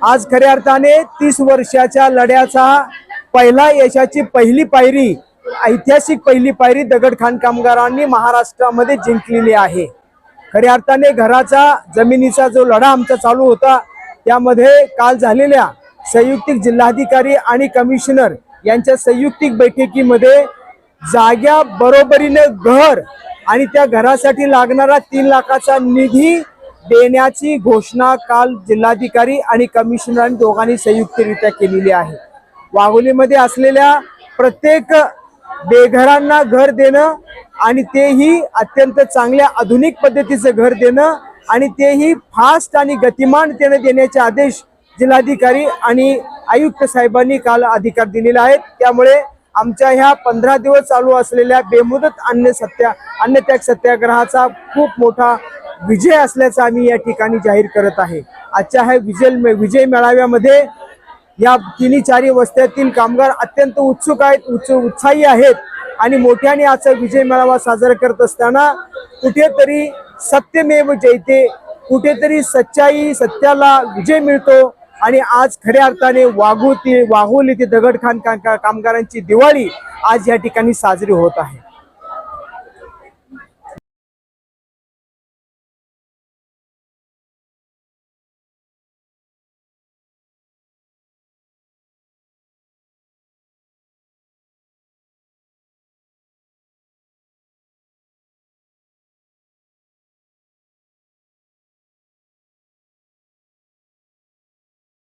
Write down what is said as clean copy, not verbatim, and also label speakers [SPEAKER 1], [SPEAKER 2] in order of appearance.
[SPEAKER 1] आज खऱ्या अर्थाने 30 वर्षाच्या लढ्याचा पहिला यशाची पहिली पायरी, ऐतिहासिक पहिली पायरी दगडखाण कामगारांनी महाराष्ट्रामध्ये जिंकलेली आहे। खऱ्या अर्थाने घराचा जमिनीचा जो लढा आमचा चालू होता त्यामध्ये काल झालेल्या संयुक्तिक जिल्हाधिकारी आणि कमिशनर यांच्या संयुक्तिक बैठकीमध्ये जाग्या बरोबरीने घर आणि त्या घरासाठी लागणारा 3 लाखाचा निधी देण्याची घोषणा काल जिल्हाधिकारी आणि कमिशनरांनी दोघांनी संयुक्तरित्या केलेली आहे। वाघोलीमध्ये असलेल्या प्रत्येक बेघरांना घर देणं आणि तेही अत्यंत चांगल्या आधुनिक पद्धतीचे घर देणं आणि तेही फास्ट आणि गतिमानतेने देण्याचे आदेश जिल्हाधिकारी आणि आयुक्त साहेबांनी काल अधिकार दिलेले आहेत। त्यामुळे आमच्या ह्या 15 दिवस चालू असलेल्या बेमुदत अन्नत्याग सत्याग्रहाचा खूप मोठा विजय असल्याचा आम्ही या ठिकाणी जाहीर करत आहे। आजच्या ह्या विजय मेळाव्यामध्ये या 3-4 वस्त्यातील कामगार अत्यंत उत्सुक आहेत, उत्साही आहेत आणि मोठ्याने आजचा विजय मेळावा साजरा करत असताना कुठेतरी सत्यमेव जयते, कुठेतरी सत्याला विजय मिळतो आणि आज खऱ्या अर्थाने वाघोली ते दगडखाण कामगारांची दिवाळी आज या ठिकाणी साजरी होत आहे।